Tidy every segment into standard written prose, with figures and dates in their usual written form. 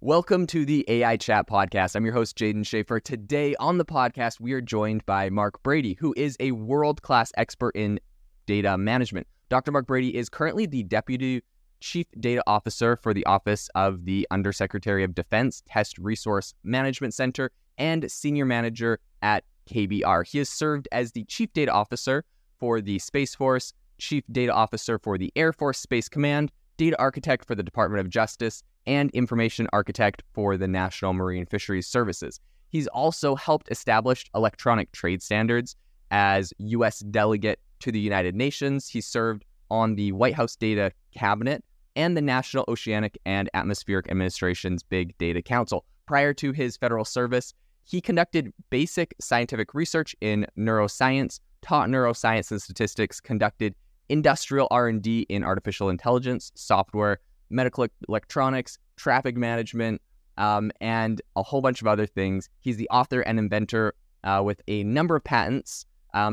Welcome to the AI Chat Podcast. I'm your host, Jaden Schaefer. Today on the podcast, we are joined by Mark Brady, who is a world-class expert in data management. Dr. Mark Brady is currently the Deputy Chief Data Officer for the Office of the Undersecretary of Defense Test Resource Management Center and Senior Manager at KBR. He has served as the Chief Data Officer for the Space Force, Chief Data Officer for the Air Force Space Command, Data Architect for the Department of Justice, and Information Architect for the National Marine Fisheries Services. He's also helped establish electronic trade standards as U.S. delegate to the United Nations. He served on the White House Data Cabinet and the National Oceanic and Atmospheric Administration's Big Data Council. Prior to his federal service, he conducted basic scientific research in neuroscience, taught neuroscience and statistics, conducted industrial R&D in artificial intelligence, software, medical electronics, traffic management, and a whole bunch of other things. He's the author and inventor with a number of patents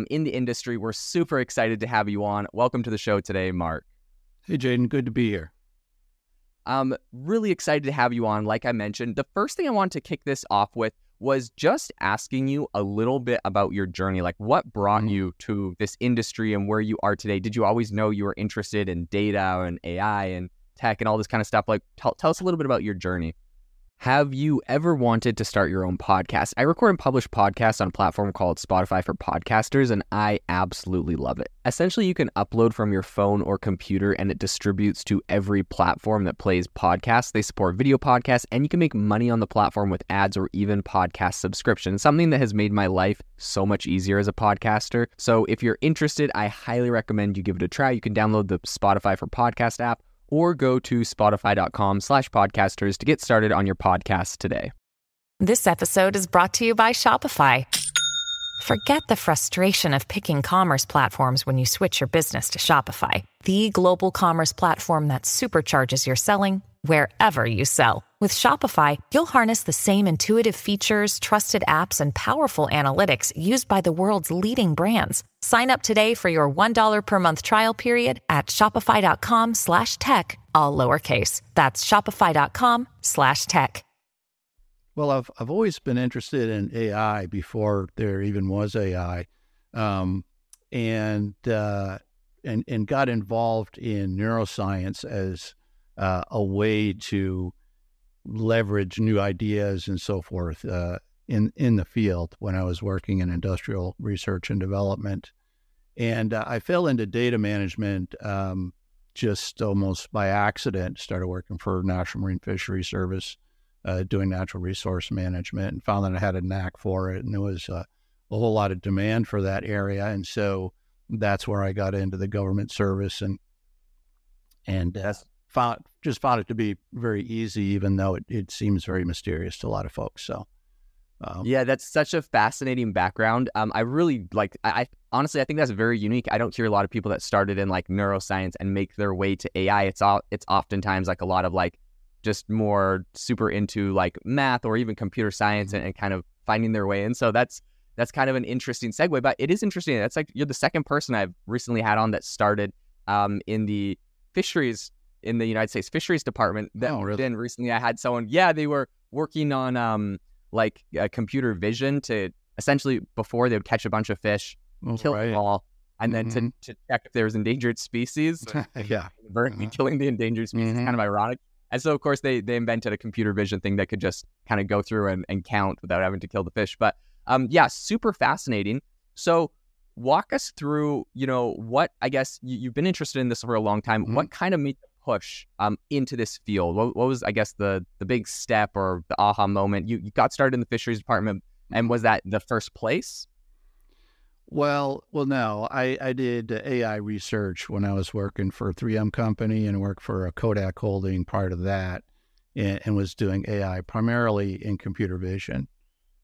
in the industry. We're super excited to have you on. Welcome to the show today, Mark. Hey, Jaden. Good to be here. Really excited to have you on. Like I mentioned, the first thing I wanted to kick this off with was just asking you a little bit about your journey. Like, what brought you to this industry and where you are today? Did you always know you were interested in data and AI and tech and all this kind of stuff? Like, tell us a little bit about your journey. Have you ever wanted to start your own podcast? I record and publish podcasts on a platform called Spotify for Podcasters, and I absolutely love it. Essentially, you can upload from your phone or computer, and it distributes to every platform that plays podcasts. They support video podcasts, and you can make money on the platform with ads or even podcast subscriptions, something that has made my life so much easier as a podcaster. So if you're interested, I highly recommend you give it a try. You can download the Spotify for Podcast app, or go to spotify.com/podcasters to get started on your podcast today. This episode is brought to you by Shopify. Forget the frustration of picking commerce platforms when you switch your business to Shopify, the global commerce platform that supercharges your selling wherever you sell. With Shopify, you'll harness the same intuitive features, trusted apps, and powerful analytics used by the world's leading brands. Sign up today for your $1 per month trial period at shopify.com/tech, all lowercase. That's shopify.com/tech. Well, I've always been interested in AI before there even was AI, and got involved in neuroscience as a way to leverage new ideas and so forth in the field when I was working in industrial research and development. And I fell into data management just almost by accident. Started working for National Marine Fisheries Service, doing natural resource management, and found that I had a knack for it. And there was a whole lot of demand for that area. And so that's where I got into the government service and found it to be very easy, even though it seems very mysterious to a lot of folks. So, yeah, that's such a fascinating background. I really like. I honestly, I think that's very unique. I don't hear a lot of people that started in like neuroscience and make their way to AI. It's oftentimes like a lot of like just more super into like math or even computer science and kind of finding their way in. So that's kind of an interesting segue. But it is interesting. That's like you're the second person I've recently had on that started in the fisheries. In the United States Fisheries Department. Really? Then recently I had someone, they were working on computer vision to essentially before they would catch a bunch of fish, kill them all, and then to check if there was endangered species. Killing the endangered species is kind of ironic. And so of course they invented a computer vision thing that could just kind of go through and count without having to kill the fish. But super fascinating. So walk us through, what, I guess you've been interested in this for a long time. What kind of made the push into this field? What was, I guess, the big step or the aha moment? You got started in the fisheries department, and was that the first place? Well, no. I did AI research when I was working for a 3M company and worked for a Kodak holding prior to that, and was doing AI primarily in computer vision.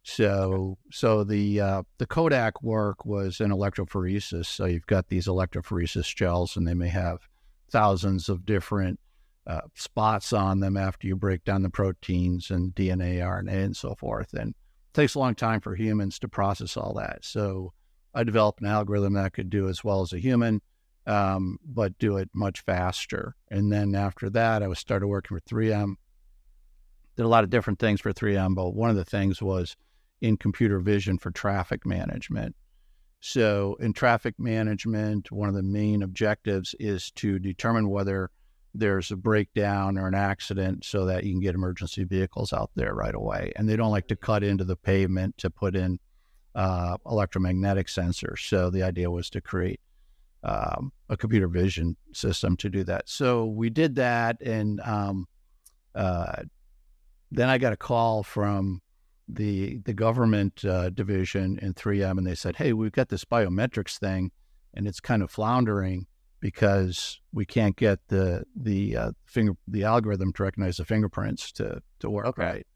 So the Kodak work was in electrophoresis. So you've got these electrophoresis gels, and they may have thousands of different spots on them after you break down the proteins and DNA, RNA, and so forth. And it takes a long time for humans to process all that. So I developed an algorithm that could do as well as a human, but do it much faster. And then after that, I started working for 3M did a lot of different things for 3M, but one of the things was in computer vision for traffic management. So in traffic management, one of the main objectives is to determine whether there's a breakdown or an accident so that you can get emergency vehicles out there right away. And they don't like to cut into the pavement to put in electromagnetic sensors. So the idea was to create a computer vision system to do that. So we did that, and then I got a call from the government division in 3M, and they said, "Hey, we've got this biometrics thing, and it's kind of floundering because we can't get the algorithm to recognize the fingerprints to work." Okay. Right.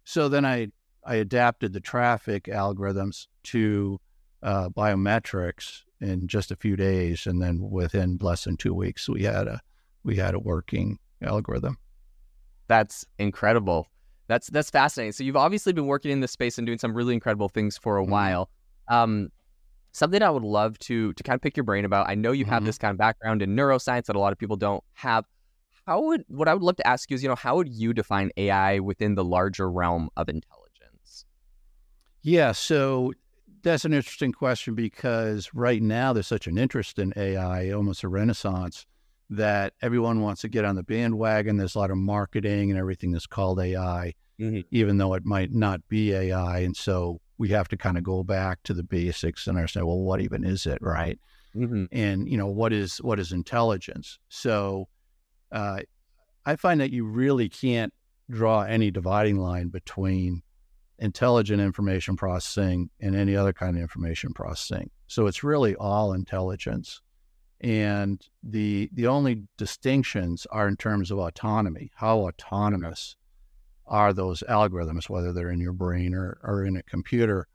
So then I adapted the traffic algorithms to biometrics in just a few days, and then within less than 2 weeks, we had a working algorithm. That's incredible. That's fascinating. So you've obviously been working in this space and doing some really incredible things for a while. Something I would love to kind of pick your brain about. I know you have this kind of background in neuroscience that a lot of people don't have. What I would love to ask you is, how would you define AI within the larger realm of intelligence? Yeah, so that's an interesting question, because right now there's such an interest in AI, almost a renaissance, that everyone wants to get on the bandwagon. There's a lot of marketing and everything that's called AI, even though it might not be AI. And so we have to kind of go back to the basics and understand, well, what even is it, right? And, what is intelligence? So I find that you really can't draw any dividing line between intelligent information processing and any other kind of information processing. So it's really all intelligence. And the only distinctions are in terms of autonomy. How autonomous are those algorithms, whether they're in your brain or in a computer?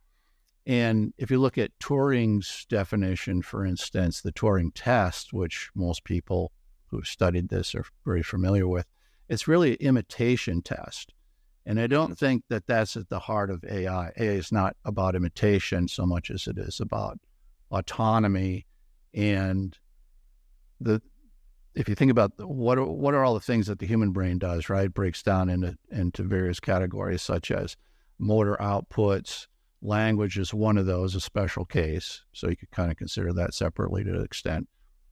And if you look at Turing's definition, for instance, the Turing test, which most people who've studied this are very familiar with, it's really an imitation test. And I don't think that that's at the heart of AI. AI is not about imitation so much as it is about autonomy. And if you think about what are all the things that the human brain does, right? It breaks down into various categories, such as motor outputs. Language is one of those, a special case. So you could kind of consider that separately to an extent,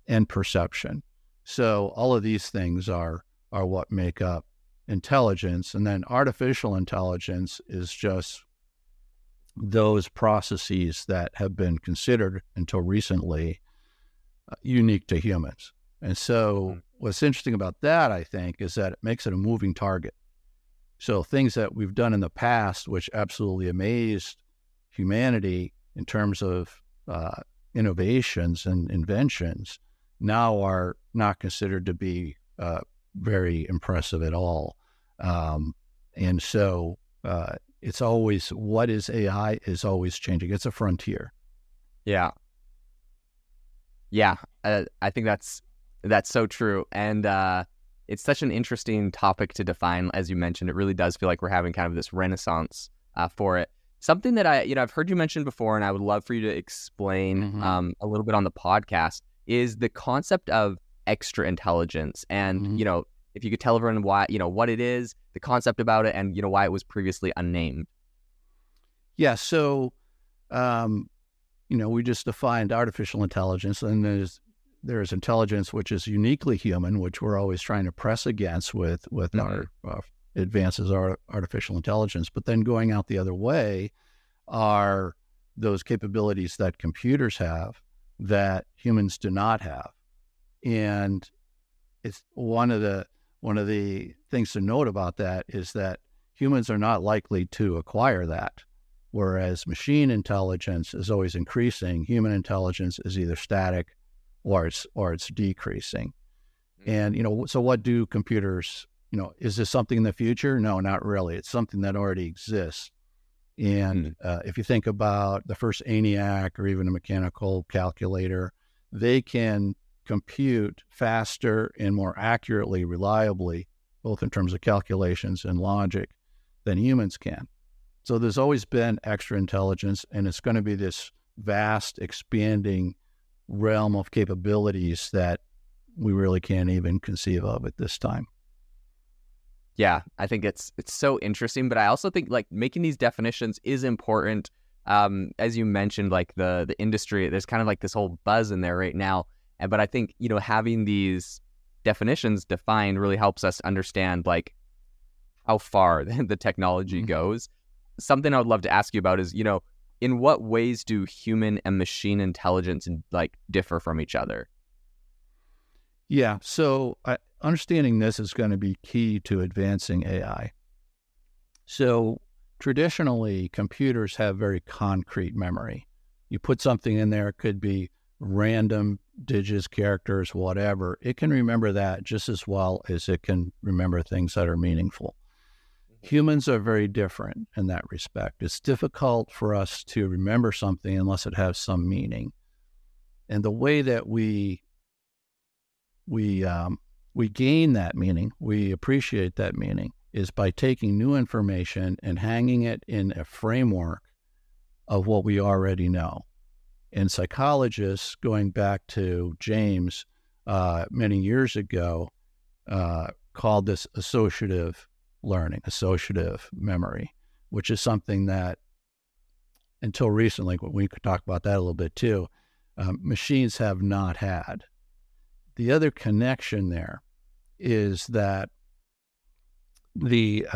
and perception. So all of these things are what make up intelligence. And then artificial intelligence is just those processes that have been considered until recently unique to humans. And so what's interesting about that, I think, is that it makes it a moving target. So things that we've done in the past, which absolutely amazed humanity in terms of innovations and inventions, now are not considered to be very impressive at all. And so it's always, what is AI is always changing. It's a frontier. Yeah. I think that's so true. And it's such an interesting topic to define. As you mentioned, it really does feel like we're having kind of this renaissance for it. Something that I've heard you mention before, and I would love for you to explain a little bit on the podcast, is the concept of extra intelligence. And, if you could tell everyone why, what it is, the concept about it, and, why it was previously unnamed. Yeah. So, we just defined artificial intelligence, and there's intelligence which is uniquely human, which we're always trying to press against with our advances of artificial intelligence. But then going out the other way are those capabilities that computers have that humans do not have. And it's one of the things to note about that is that humans are not likely to acquire that. Whereas machine intelligence is always increasing, human intelligence is either static or it's decreasing. And, so what do computers, is this something in the future? No, not really. It's something that already exists. And if you think about the first ENIAC or even a mechanical calculator, they can compute faster and more accurately, reliably, both in terms of calculations and logic, than humans can. So there's always been extra intelligence, and it's going to be this vast, expanding realm of capabilities that we really can't even conceive of at this time. Yeah, I think it's so interesting, but I also think like making these definitions is important. As you mentioned, like the industry, there's kind of like this whole buzz in there right now. But I think, having these definitions defined really helps us understand like how far the technology goes. Something I would love to ask you about is, in what ways do human and machine intelligence like differ from each other? Yeah, so understanding this is going to be key to advancing AI. So traditionally, computers have very concrete memory. You put something in there, it could be random digits, characters, whatever. It can remember that just as well as it can remember things that are meaningful. Humans are very different in that respect. It's difficult for us to remember something unless it has some meaning. And the way that we gain that meaning, we appreciate that meaning, is by taking new information and hanging it in a framework of what we already know. And psychologists, going back to James many years ago, called this associative learning, associative memory, which is something that until recently, we could talk about that a little bit too, machines have not had. The other connection there is that the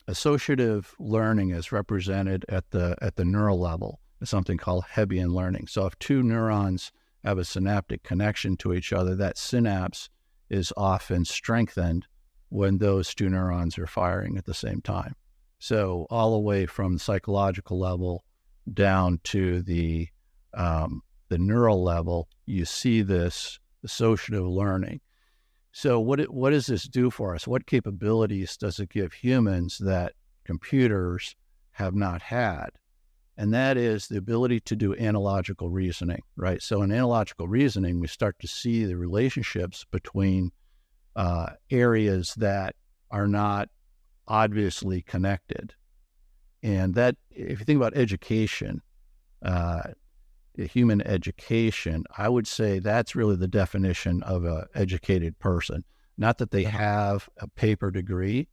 associative learning is represented at the neural level as something called Hebbian learning. So if two neurons have a synaptic connection to each other, that synapse is often strengthened when those two neurons are firing at the same time. So all the way from the psychological level down to the neural level, you see this associative learning. So what does this do for us? What capabilities does it give humans that computers have not had? And that is the ability to do analogical reasoning, right? So in analogical reasoning, we start to see the relationships between areas that are not obviously connected. And that, if you think about education, human education, I would say that's really the definition of an educated person. Not that they have a paper degree,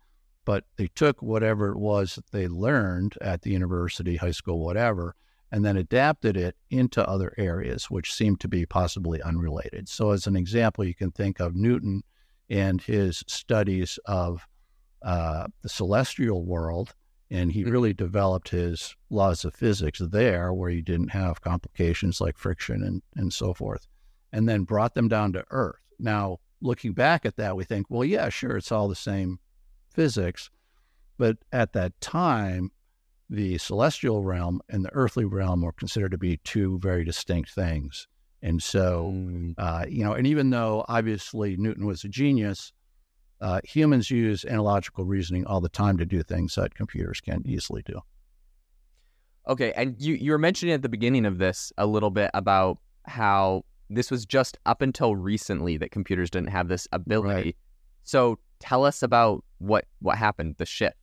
but they took whatever it was that they learned at the university, high school, whatever, and then adapted it into other areas, which seem to be possibly unrelated. So as an example, you can think of Newton and his studies of the celestial world, and he really developed his laws of physics there where you didn't have complications like friction and so forth, and then brought them down to Earth. Now, looking back at that, we think, well, yeah, sure, it's all the same physics. But at that time, the celestial realm and the earthly realm were considered to be two very distinct things. And so, and even though obviously Newton was a genius, humans use analogical reasoning all the time to do things that computers can't easily do. Okay, and you were mentioning at the beginning of this a little bit about how this was just up until recently that computers didn't have this ability. Right. So tell us about what happened, the shift.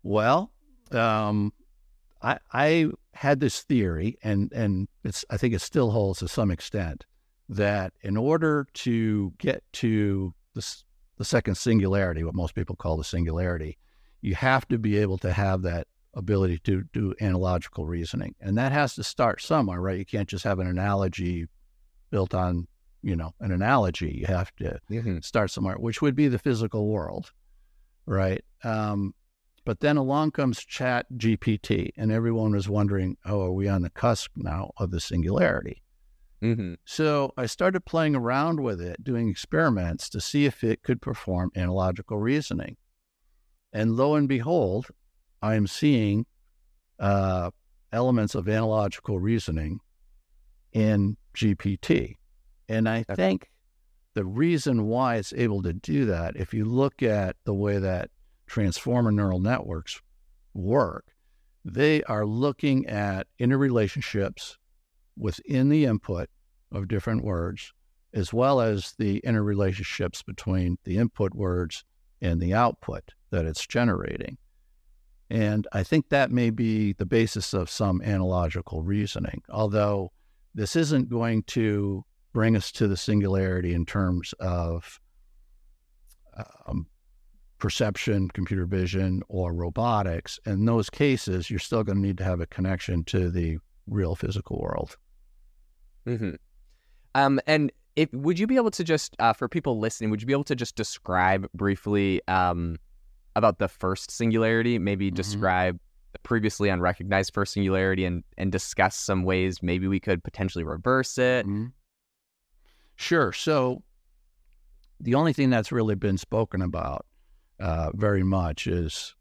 Well, I had this theory, and I think it still holds to some extent, that in order to get to the second singularity, what most people call the singularity, you have to be able to have that ability to do analogical reasoning. And that has to start somewhere, right? You can't just have an analogy built on, an analogy. You have to start somewhere, which would be the physical world, right? But then along comes Chat GPT, and everyone was wondering, are we on the cusp now of the singularity? So I started playing around with it, doing experiments to see if it could perform analogical reasoning. And lo and behold, I'm seeing elements of analogical reasoning in GPT. And I think the reason why it's able to do that, if you look at the way that transformer neural networks work, they are looking at interrelationships within the input of different words, as well as the interrelationships between the input words and the output that it's generating. And I think that may be the basis of some analogical reasoning, although this isn't going to bring us to the singularity in terms of perception, computer vision, or robotics. In those cases, you're still going to need to have a connection to the real physical world. Mm-hmm. And would you be able to just, for people listening, would you be able to just describe briefly about the first singularity, maybe describe the previously unrecognized first singularity and discuss some ways maybe we could potentially reverse it? Sure. So the only thing that's really been spoken about very much is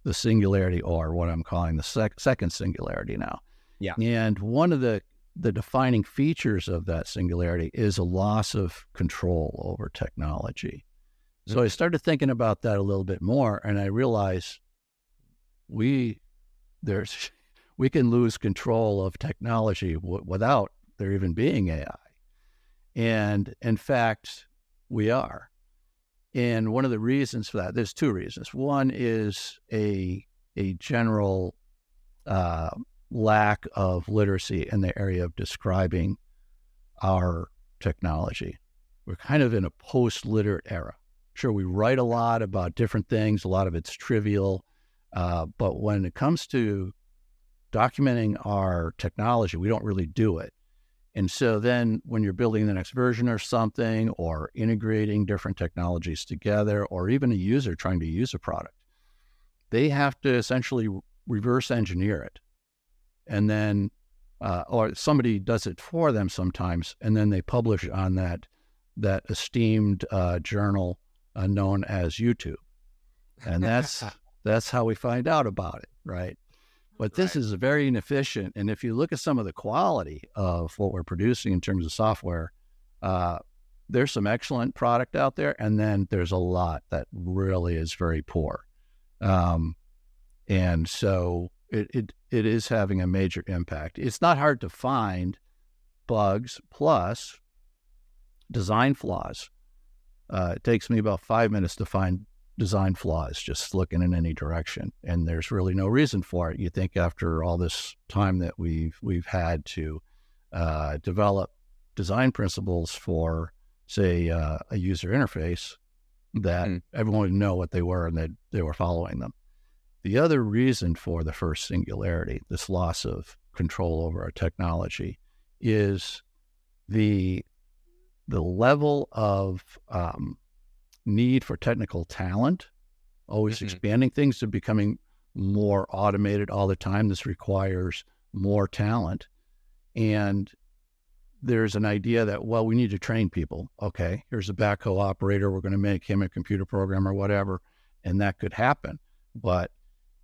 the singularity, or what I'm calling the second singularity now. Yeah. And one of the defining features of that singularity is a loss of control over technology. So I started thinking about that a little bit more, and I realized we can lose control of technology without there even being AI. And in fact, we are. And one of the reasons for that, there's two reasons. One is a general lack of literacy in the area of describing our technology. We're kind of in a post-literate era. Sure, we write a lot about different things. A lot of it's trivial. But when it comes to documenting our technology, we don't really do it. And so then when you're building the next version or something, or integrating different technologies together, or even a user trying to use a product, they have to essentially reverse engineer it. And then, or somebody does it for them sometimes, and then they publish on that esteemed journal known as YouTube. And that's how we find out about it, right? But this is very inefficient. And if you look at some of the quality of what we're producing in terms of software, there's some excellent product out there, and then there's a lot that really is very poor. And so it is having a major impact. It's not hard to find bugs plus design flaws. It takes me about 5 minutes to find design flaws just looking in any direction, and there's really no reason for it. You think after all this time that we've had to develop design principles for, say, a user interface, that everyone would know what they were and that they were following them. The other reason for the first singularity, this loss of control over our technology, is the level of need for technical talent, always expanding. Things are becoming more automated all the time. This requires more talent. And there's an idea that, well, we need to train people. Okay, here's a backhoe operator. We're going to make him a computer programmer, whatever. And that could happen. But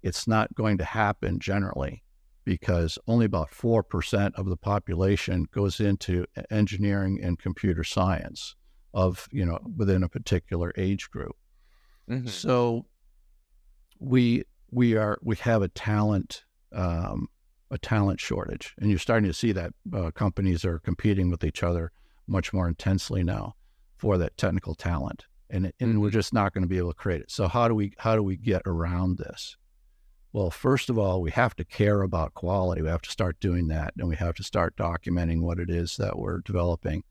it's not going to happen generally, because only about 4% of the population goes into engineering and computer science within a particular age group. So we have a talent shortage, and you're starting to see that companies are competing with each other much more intensely now for that technical talent, and we're just not going to be able to create it. So how do we get around this? Well, first of all, we have to care about quality. We have to start doing that, and we have to start documenting what it is that we're developing.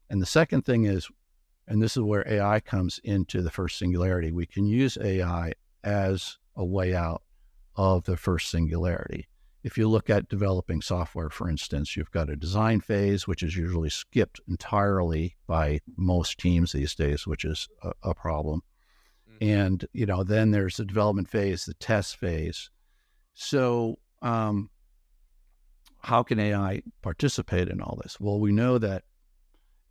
And the second thing is, and this is where AI comes into the first singularity, we can use AI as a way out of the first singularity. If you look at developing software, for instance, you've got a design phase, which is usually skipped entirely by most teams these days, which is a problem. And, then there's the development phase, the test phase. So how can AI participate in all this? Well, we know that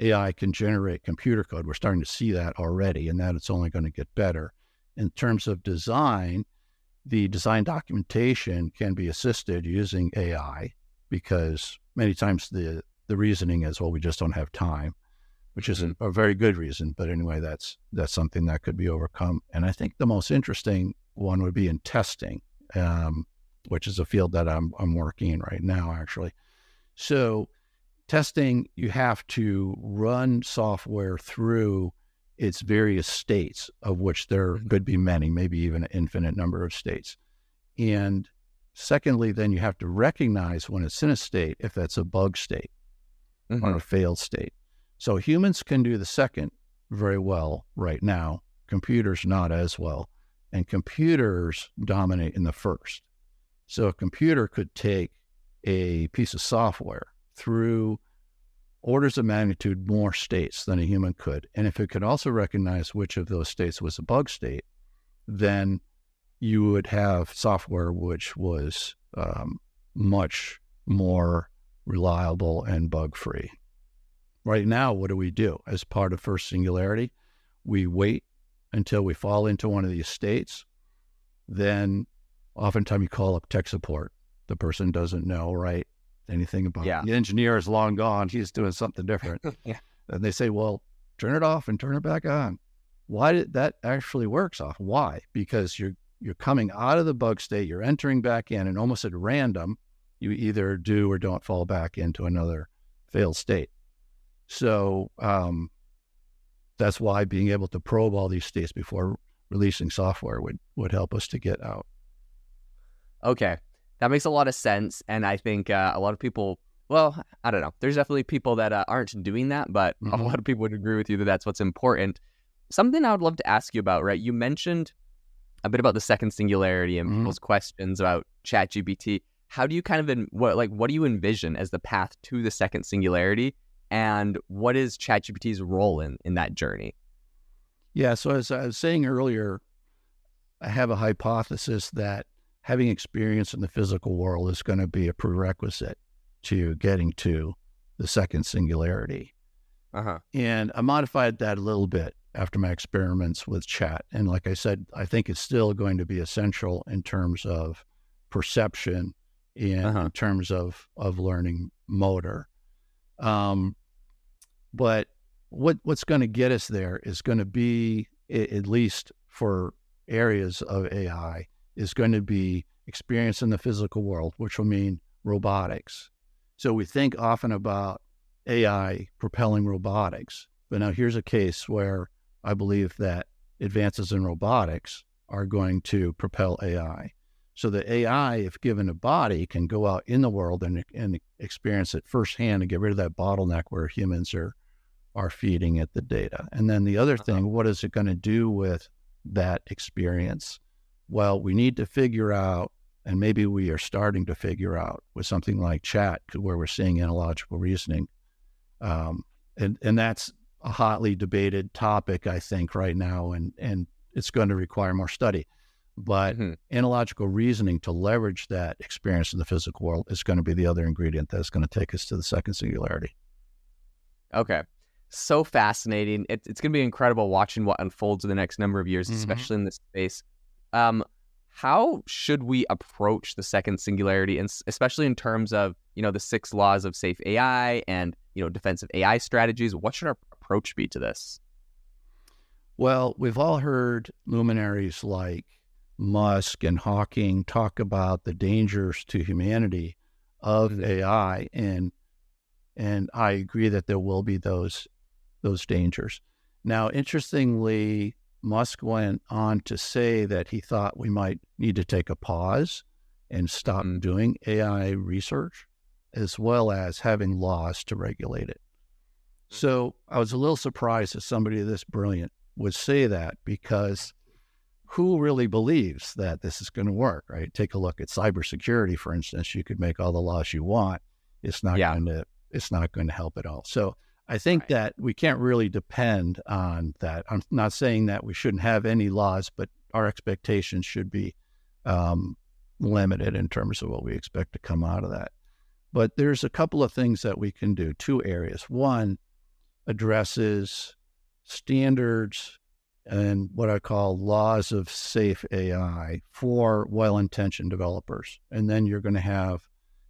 AI can generate computer code. We're starting to see that already, and that it's only going to get better. In terms of design, the design documentation can be assisted using AI, because many times the reasoning is, well, we just don't have time, which isn't a very good reason. But anyway, that's something that could be overcome. And I think the most interesting one would be in testing, which is a field that I'm working in right now, actually. So testing, you have to run software through its various states, of which there could be many, maybe even an infinite number of states. And secondly, then you have to recognize when it's in a state, if that's a bug state or a failed state. So humans can do the second very well right now, computers not as well. And computers dominate in the first. So a computer could take a piece of software through orders of magnitude more states than a human could. And if it could also recognize which of those states was a bug state, then you would have software which was much more reliable and bug-free. Right now, what do? As part of first singularity, we wait until we fall into one of these states. Then oftentimes you call up tech support. The person doesn't know, right, anything about it. The engineer is long gone. He's doing something different. And they say, well, turn it off and turn it back on. Why did that actually works off? Why? Because you're coming out of the bug state, you're entering back in, and almost at random, you either do or don't fall back into another failed state. So that's why being able to probe all these states before releasing software would help us to get out. Okay, that makes a lot of sense. And I think a lot of people, well, I don't know. There's definitely people that aren't doing that, but a lot of people would agree with you that that's what's important. Something I would love to ask you about, right? You mentioned a bit about the second singularity and people's questions about ChatGPT. How do you kind of, what do you envision as the path to the second singularity? And what is ChatGPT's role in that journey? Yeah, so as I was saying earlier, I have a hypothesis that having experience in the physical world is going to be a prerequisite to getting to the second singularity. And I modified that a little bit after my experiments with chat. And like I said, I think it's still going to be essential in terms of perception and in terms of learning motor. But what's going to get us there is going to be, at least for areas of AI, is going to be experience in the physical world, which will mean robotics. So we think often about AI propelling robotics, but now here's a case where I believe that advances in robotics are going to propel AI. So the AI, if given a body, can go out in the world and experience it firsthand and get rid of that bottleneck where humans are feeding it the data. And then the other thing, what is it going to do with that experience? Well, we need to figure out, and maybe we are starting to figure out with something like chat, where we're seeing analogical reasoning. And that's a hotly debated topic, I think, right now, and it's going to require more study. But analogical reasoning to leverage that experience in the physical world is going to be the other ingredient that's going to take us to the second singularity. Okay. So fascinating. It's going to be incredible watching what unfolds in the next number of years, especially in this space. How should we approach the second singularity, and especially in terms of, the 6 laws of safe AI and, defensive AI strategies? What should our approach be to this? Well, we've all heard luminaries like Musk and Hawking talk about the dangers to humanity of AI, and I agree that there will be those dangers. Now, interestingly, Musk went on to say that he thought we might need to take a pause and stop doing AI research, as well as having laws to regulate it. So I was a little surprised that somebody this brilliant would say that, because who really believes that this is going to work, right? Take a look at cybersecurity, for instance. You could make all the laws you want. It's not going to help at all. So I think that we can't really depend on that. I'm not saying that we shouldn't have any laws, but our expectations should be limited in terms of what we expect to come out of that. But there's a couple of things that we can do. 2 areas. One addresses standards and what I call laws of safe AI for well-intentioned developers. And then you're going to have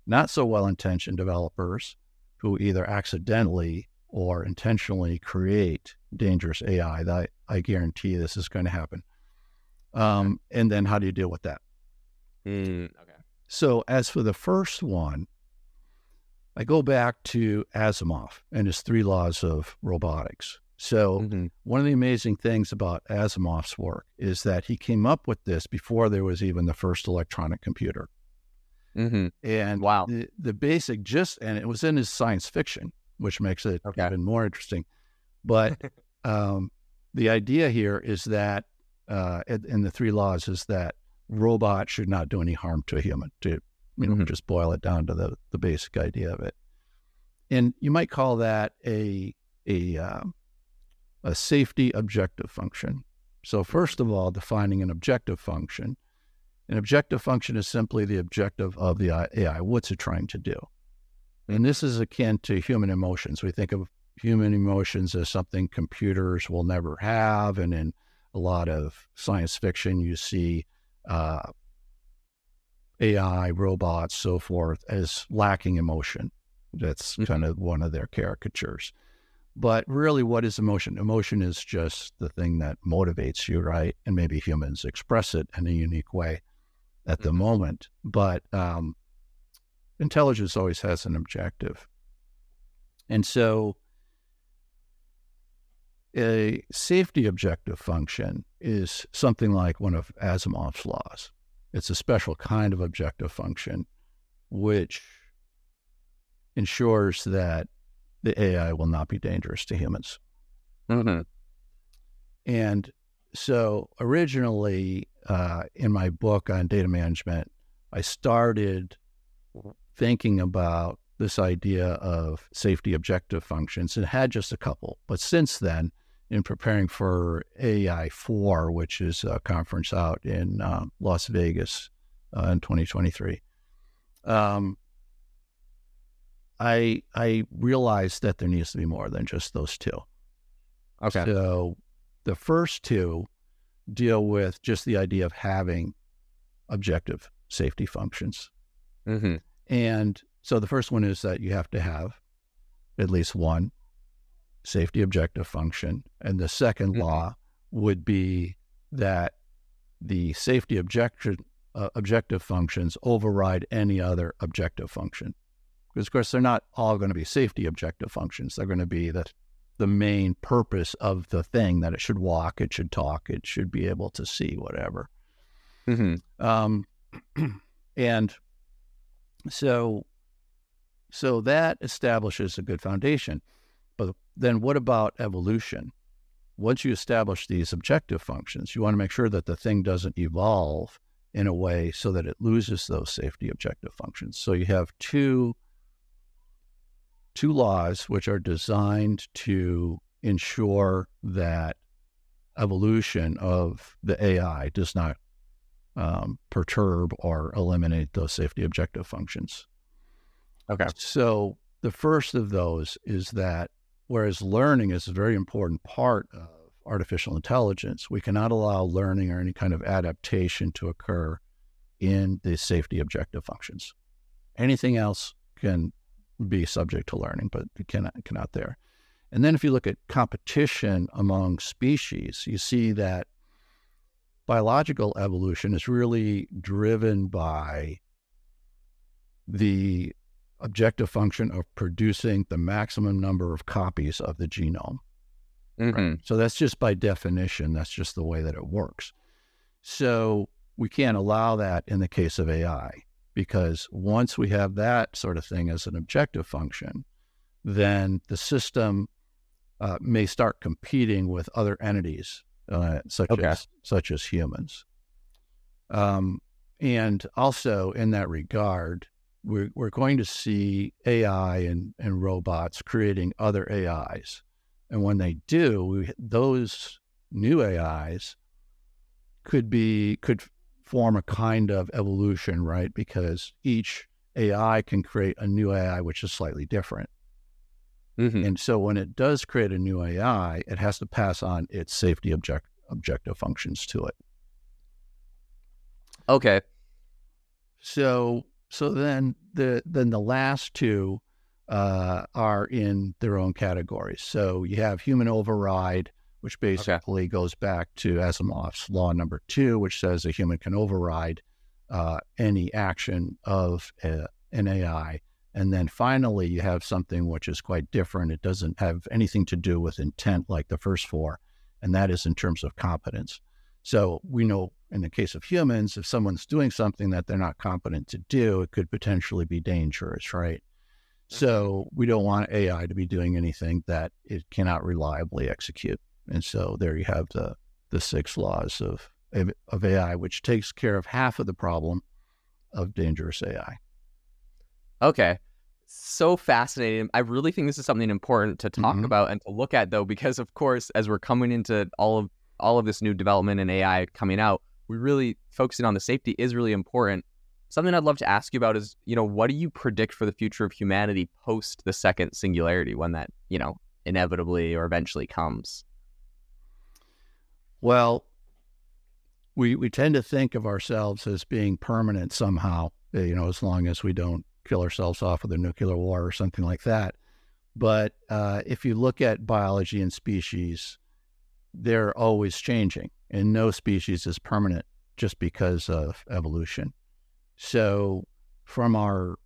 not so well-intentioned developers who either accidentally or intentionally create dangerous AI. That I guarantee this is going to happen. And then how do you deal with that? Okay. So as for the first one, I go back to Asimov and his 3 laws of robotics. So one of the amazing things about Asimov's work is that he came up with this before there was even the first electronic computer. And the basic gist, and it was in his science fiction, which makes it even more interesting. But the idea here is that, in the three laws, is that robot should not do any harm to a human, to just boil it down to the basic idea of it. And you might call that a safety objective function. So first of all, defining an objective function. An objective function is simply the objective of the AI. What's it trying to do? And this is akin to human emotions. We think of human emotions as something computers will never have. And in a lot of science fiction, you see AI, robots, so forth, as lacking emotion. That's kind of one of their caricatures. But really, what is emotion? Emotion is just the thing that motivates you, right? And maybe humans express it in a unique way at the moment. But intelligence always has an objective. And so a safety objective function is something like one of Asimov's laws. It's a special kind of objective function which ensures that the AI will not be dangerous to humans. And so originally, in my book on data management, I started thinking about this idea of safety objective functions, and had just a couple. But since then, in preparing for AI 4, which is a conference out in Las Vegas in 2023, I realized that there needs to be more than just those two. Okay. So the first two deal with just the idea of having objective safety functions. And so the first one is that you have to have at least one safety objective function. And the second law would be that the safety objective functions override any other objective function. Because, of course, they're not all going to be safety objective functions. They're going to be the main purpose of the thing, that it should walk, it should talk, it should be able to see, whatever. And so that establishes a good foundation. But then what about evolution? Once you establish these objective functions, you want to make sure that the thing doesn't evolve in a way so that it loses those safety objective functions. So you have two laws which are designed to ensure that evolution of the AI does not perturb or eliminate those safety objective functions. Okay. So the first of those is that whereas learning is a very important part of artificial intelligence, we cannot allow learning or any kind of adaptation to occur in the safety objective functions. Anything else can be subject to learning, but it cannot there. And then if you look at competition among species, you see that biological evolution is really driven by the objective function of producing the maximum number of copies of the genome. Right? So that's just by definition, that's just the way that it works. So we can't allow that in the case of AI, because once we have that sort of thing as an objective function, then the system may start competing with other entities, such as humans. And also in that regard, we're going to see AI and robots creating other AIs. And when they do, those new AIs could form a kind of evolution, right? Because each AI can create a new AI which is slightly different. And so when it does create a new AI, it has to pass on its safety objective functions to it. Okay. So then the last two are in their own categories. So you have human override, which basically goes back to Asimov's law number 2, which says a human can override any action of an AI. And then finally, you have something which is quite different. It doesn't have anything to do with intent like the first 4, and that is in terms of competence. So we know in the case of humans, if someone's doing something that they're not competent to do, it could potentially be dangerous, right? So we don't want AI to be doing anything that it cannot reliably execute. And so there you have the 6 laws of AI, which takes care of half of the problem of dangerous AI. Okay. So fascinating. I really think this is something important to talk about and to look at, though, because of course, as we're coming into all of this new development in AI coming out, we really focusing on the safety is really important. Something I'd love to ask you about is, what do you predict for the future of humanity post the second singularity, when that, inevitably or eventually comes? Well, we tend to think of ourselves as being permanent somehow, as long as we don't kill ourselves off with a nuclear war or something like that. But if you look at biology and species, they're always changing, and no species is permanent just because of evolution. So from our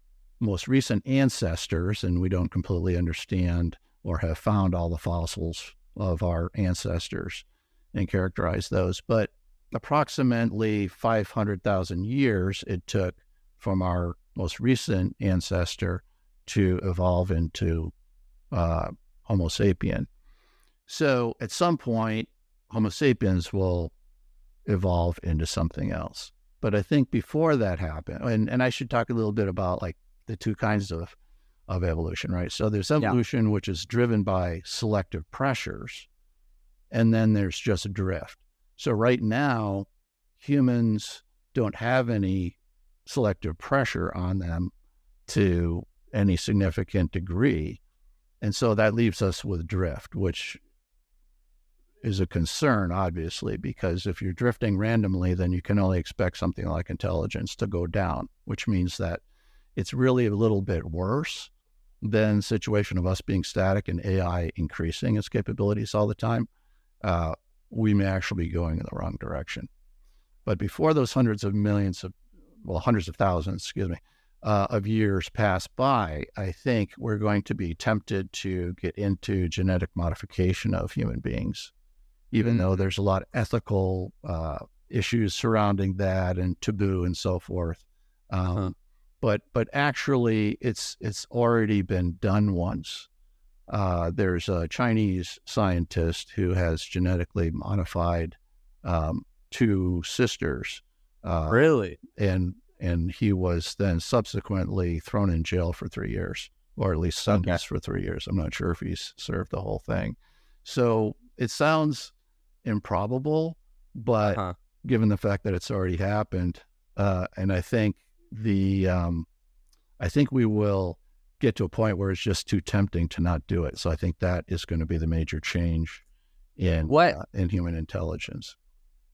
most recent ancestors, and we don't completely understand or have found all the fossils of our ancestors and characterize those, but approximately 500,000 years it took from our most recent ancestor to evolve into Homo sapien. So at some point, Homo sapiens will evolve into something else. But I think before that happened, and I should talk a little bit about like the two kinds of evolution, right? So there's evolution, which is driven by selective pressures, and then there's just drift. So right now, humans don't have any selective pressure on them to any significant degree. And so that leaves us with drift, which is a concern, obviously, because if you're drifting randomly, then you can only expect something like intelligence to go down, which means that it's really a little bit worse than the situation of us being static and AI increasing its capabilities all the time. We may actually be going in the wrong direction. But before those hundreds of thousands, of years pass by, I think we're going to be tempted to get into genetic modification of human beings, even though there's a lot of ethical issues surrounding that and taboo and so forth. But actually, it's already been done once. There's a Chinese scientist who has genetically modified 2 sisters. Really? And he was then subsequently thrown in jail for 3 years, or at least sentenced for 3 years. I'm not sure if he's served the whole thing. So it sounds improbable, but given the fact that it's already happened, and I think I think we will get to a point where it's just too tempting to not do it. So I think that is going to be the major change in human intelligence.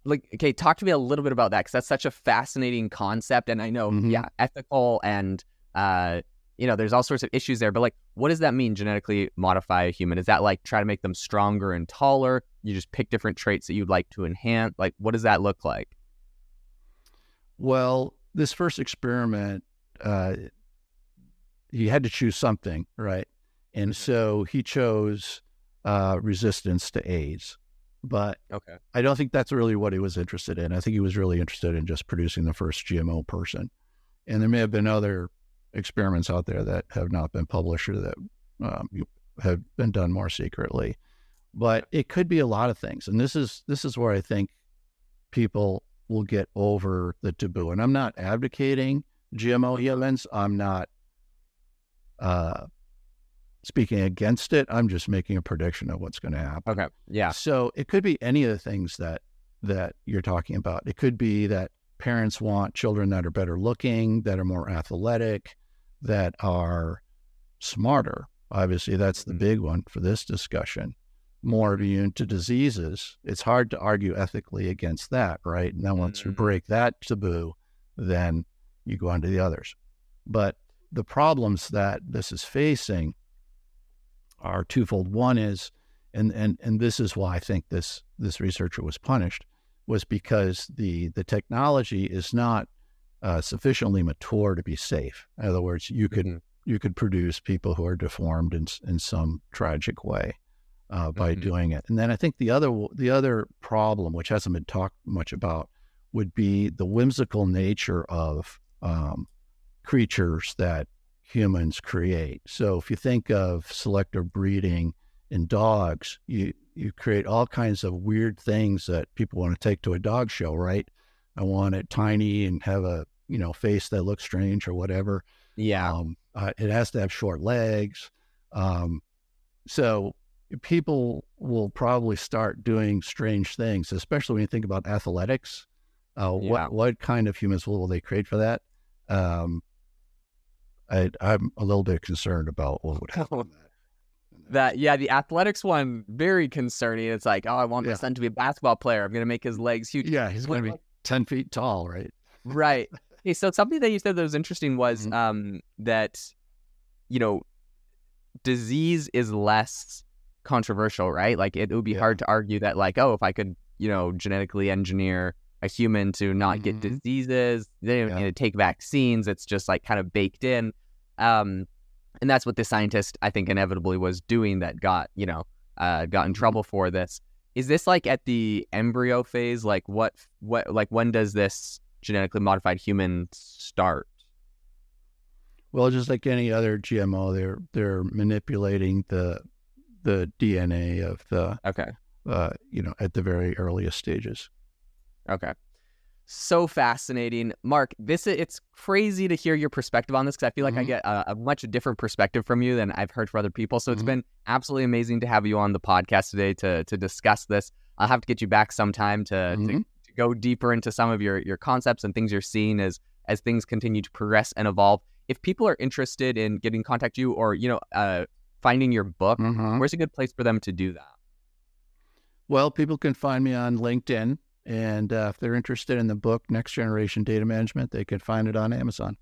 Like, okay, talk to me a little bit about that, because that's such a fascinating concept. And I know, ethical and, there's all sorts of issues there. But like, what does that mean, genetically modify a human? Is that like try to make them stronger and taller? You just pick different traits that you'd like to enhance? Like, what does that look like? Well, this first experiment, he had to choose something, right? And so he chose resistance to AIDS. But I don't think that's really what he was interested in. I think he was really interested in just producing the first GMO person. And there may have been other experiments out there that have not been published or that have been done more secretly. But it could be a lot of things. And this is where I think people will get over the taboo. And I'm not advocating GMO humans. I'm not speaking against it. I'm just making a prediction of what's going to happen. Okay. Yeah. So it could be any of the things that you're talking about. It could be that parents want children that are better looking, that are more athletic, that are smarter. Obviously, that's the big one for this discussion. More immune to diseases. It's hard to argue ethically against that, right? And then once you break that taboo, then you go on to the others. But the problems that this is facing are twofold. One is, and this is why I think this researcher was punished, was because the technology is not sufficiently mature to be safe. In other words, you could produce people who are deformed in some tragic way by doing it. And then I think the other problem, which hasn't been talked much about, would be the whimsical nature of creatures that humans create. So if you think of selective breeding in dogs, you create all kinds of weird things that people want to take to a dog show, right? I want it tiny and have a, face that looks strange or whatever. Yeah. It has to have short legs. So people will probably start doing strange things, especially when you think about athletics. What kind of humans will they create for that? I'm a little bit concerned about what would happen. The athletics one, very concerning. It's like, oh, I want my son to be a basketball player. I'm going to make his legs huge. Yeah, he's going to be 10 feet tall, right? Right. Hey, so something that you said that was interesting was that, disease is less controversial, right? Like it would be hard to argue that, like, oh, if I could, genetically engineer a human to not get diseases, they don't need to take vaccines. It's just like kind of baked in. And that's what the scientist, I think, inevitably was doing that got in trouble for this. Is this like at the embryo phase? Like when does this genetically modified human start? Well, just like any other GMO, they're manipulating the DNA of the at the very earliest stages. Okay. So fascinating. Mark, it's crazy to hear your perspective on this, because I feel like I get a much different perspective from you than I've heard from other people. So it's been absolutely amazing to have you on the podcast today to discuss this. I'll have to get you back sometime to go deeper into some of your concepts and things you're seeing as things continue to progress and evolve. If people are interested in getting in contact with you or, finding your book, where's a good place for them to do that? Well, people can find me on LinkedIn. And if they're interested in the book, Next Generation Data Management, they can find it on Amazon.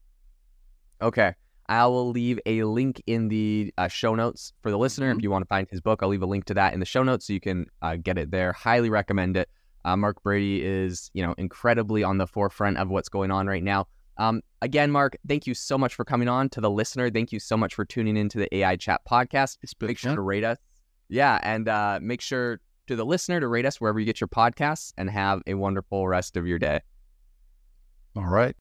Okay. I will leave a link in the show notes for the listener. If you want to find his book, I'll leave a link to that in the show notes so you can get it there. Highly recommend it. Mark Brady is, incredibly on the forefront of what's going on right now. Again, Mark, thank you so much for coming on. To the listener, thank you so much for tuning into the AI Chat podcast. Make sure to rate us. Yeah, and make sure to the listener to rate us wherever you get your podcasts, and have a wonderful rest of your day. All right.